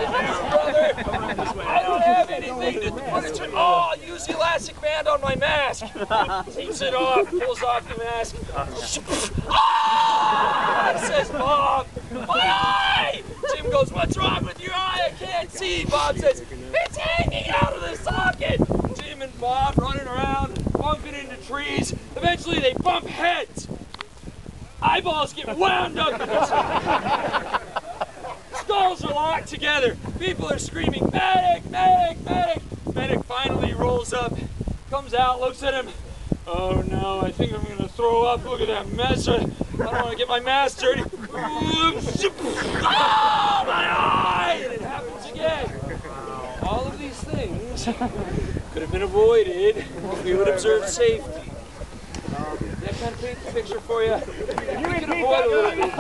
I don't have anything to put it to. Oh, I'll use the elastic band on my mask. Takes it off, pulls off the mask. Ah! Says Bob, my eye! Jim goes, what's wrong with your eye? I can't see. Bob says, it's hanging out of the socket. Jim and Bob running around, bumping into trees. Eventually they bump heads. Eyeballs get wound up in the socket. Skulls are locked together. People are screaming, medic, medic, medic. Medic finally rolls up, comes out, looks at him. Oh no, I think I'm gonna throw up. Look at that mess. I don't want to get my mask dirty. Oh, my eye! And it happens again. All of these things could have been avoided if we would observe safety. That kind of paints the picture for you. You can avoid a little bit.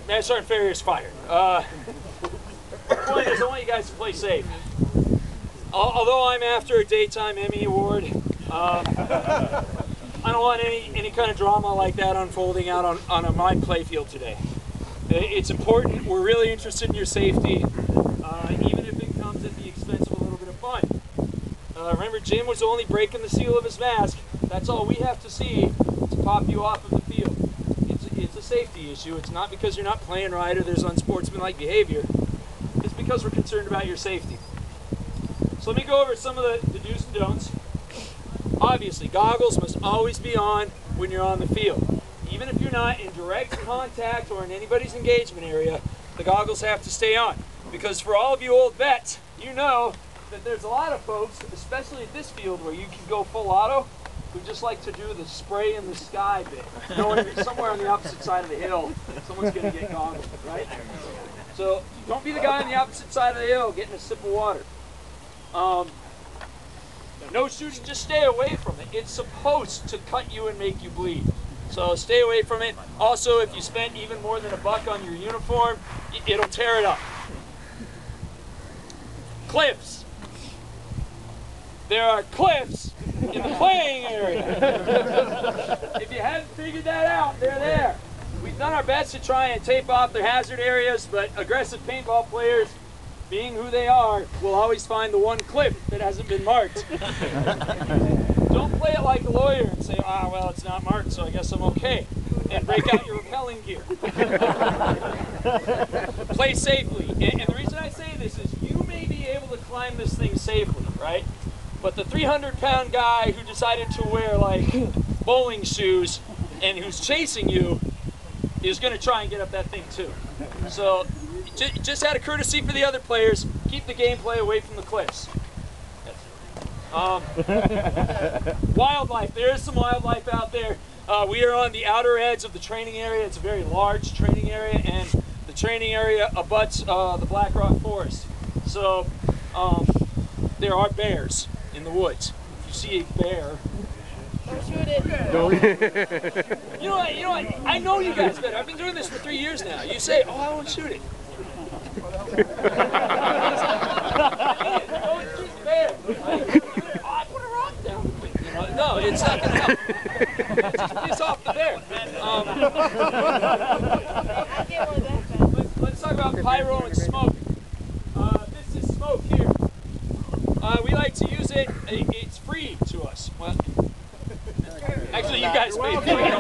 Master Sergeant Ferrier's fired. The point is, I want you guys to play safe. Although I'm after a daytime Emmy award, I don't want any kind of drama like that unfolding out on my play field today. It's important. We're really interested in your safety, even if it comes at the expense of a little bit of fun. Remember, Jim was only breaking the seal of his mask. That's all we have to see to pop you off of the field. It's a safety issue. It's not because you're not playing right or there's unsportsmanlike behavior. It's because we're concerned about your safety. So let me go over some of the do's and don'ts. Obviously, goggles must always be on when you're on the field. Even if you're not in direct contact or in anybody's engagement area, the goggles have to stay on. Because for all of you old vets, you know that there's a lot of folks, especially at this field where you can go full auto, who just like to do the spray in the sky bit, knowing that somewhere on the opposite side of the hill, someone's going to get goggled, right? So don't be the guy on the opposite side of the hill getting a sip of water. No shooting, just stay away from it. It's supposed to cut you and make you bleed. So stay away from it. Also, if you spent even more than $1 on your uniform, it'll tear it up. Cliffs. There are cliffs in the playing area. If you haven't figured that out, they're there. We've done our best to try and tape off their hazard areas, but aggressive paintball players, being who they are, will always find the one cliff that hasn't been marked. Don't play it like a lawyer and say, ah, well, it's not marked, so I guess I'm okay. And break out your rappelling gear. Play safely. And the reason I say this is you may be able to climb this thing safely, right? But the 300-pound guy who decided to wear, like, bowling shoes and who's chasing you is going to try and get up that thing, too. So just out of courtesy for the other players, keep the gameplay away from the cliffs. Wildlife. There is some wildlife out there. We are on the outer edge of the training area. It's a very large training area, and the training area abuts the Black Rock Forest. So there are bears in the woods. If you see a bear, don't shoot it. You know what? I know you guys better. I've been doing this for 3 years now. You say, "Oh, I won't shoot it." Don't shoot the bear. I put a rock down. No, it's not going to help. Just piss off the bear. Let's talk about pyro and smoke. This is smoke here. We like to use it. It's free to us. Well, actually, you guys pay for it.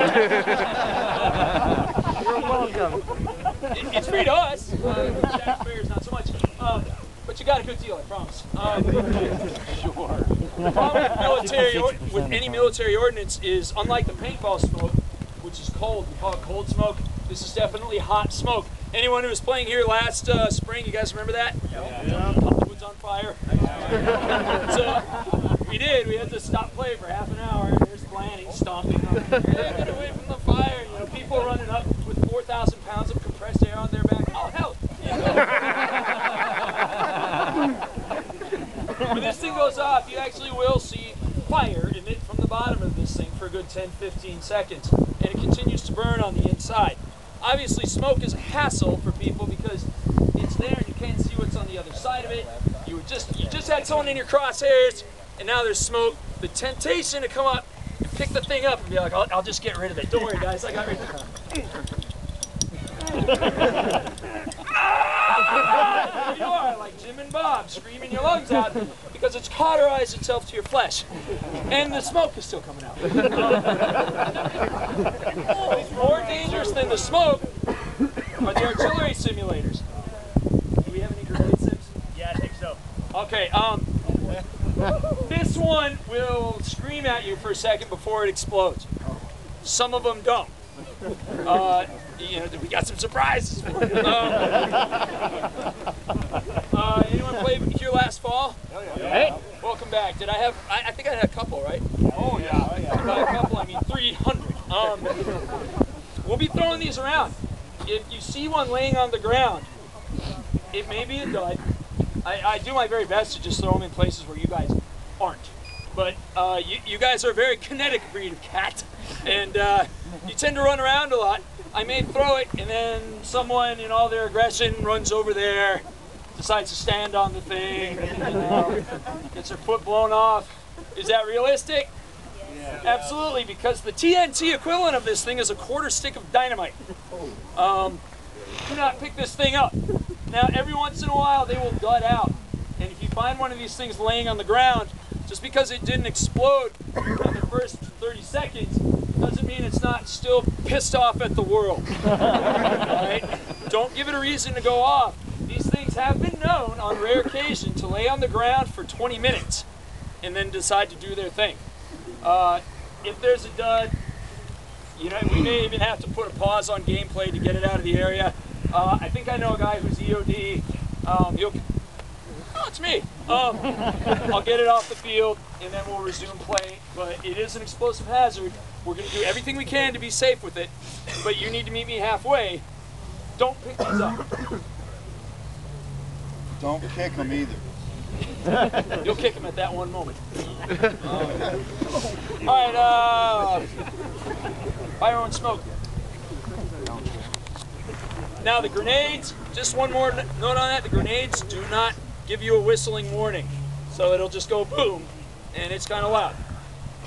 You're welcome. It's free to us. Taxpayers, not so much. But you got a good deal, I promise. Sure. The problem with any military ordnance is, unlike the paintball smoke, which is cold, we call it cold smoke, this is definitely hot smoke. Anyone who was playing here last spring, you guys remember that? Yeah. The woods on fire. So we had to stop play for half an hour. There's Blanning stomping. Yeah, get away from the fire. You know, people running up with 4,000 pounds of compressed air on their back. Oh, hell! When this thing goes off, you actually will see fire emit from the bottom of this thing for a good 10-15 seconds, and it continues to burn on the inside. Obviously, smoke is a hassle for people because it's there and you can't see what's on the other side of it. You just had someone in your crosshairs, and now there's smoke. The temptation to come up and pick the thing up and be like, I'll just get rid of it. Don't worry, guys, I got rid of it. There you are, like Jim and Bob, screaming your lungs out because it's cauterized itself to your flesh. And the smoke is still coming out. More dangerous than the smoke are the artillery simulators. Do we have any grenade sims? Yeah, I think so. Okay, this one will scream at you for a second before it explodes. Some of them don't. You know, we got some surprises for you. Anyone play here last fall? Hey. Welcome back. Did I have, I think I had a couple, right? Oh, yeah. By a couple, I mean 300. We'll be throwing these around. If you see one laying on the ground, it may be a dud. I do my very best to just throw them in places where you guys aren't. But you guys are a very kinetic breed of cat, and you tend to run around a lot. I may throw it, and then someone, in all their aggression, runs over there, decides to stand on the thing, gets their foot blown off. Is that realistic? Yeah. Absolutely, because the TNT equivalent of this thing is a quarter stick of dynamite. Do not pick this thing up. Now, every once in a while, they will dud out. And if you find one of these things laying on the ground, just because it didn't explode in the first 30 seconds, doesn't mean it's not still pissed off at the world. Right? Don't give it a reason to go off. These things have been known on rare occasion to lay on the ground for 20 minutes and then decide to do their thing. If there's a dud, you know, we may even have to put a pause on gameplay to get it out of the area. I think I know a guy who's EOD. It's me. I'll get it off the field and then we'll resume play. But it is an explosive hazard. We're going to do everything we can to be safe with it. But you need to meet me halfway. Don't pick these up. Don't kick them either. You'll kick them at that one moment. All right, fire on smoke. Now the grenades, just one more note on that, the grenades do not give you a whistling warning. So it'll just go boom, and it's kind of loud.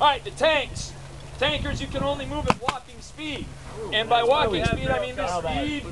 All right, the tanks. Tankers, you can only move at walking speed. And by walking speed, I mean the speed.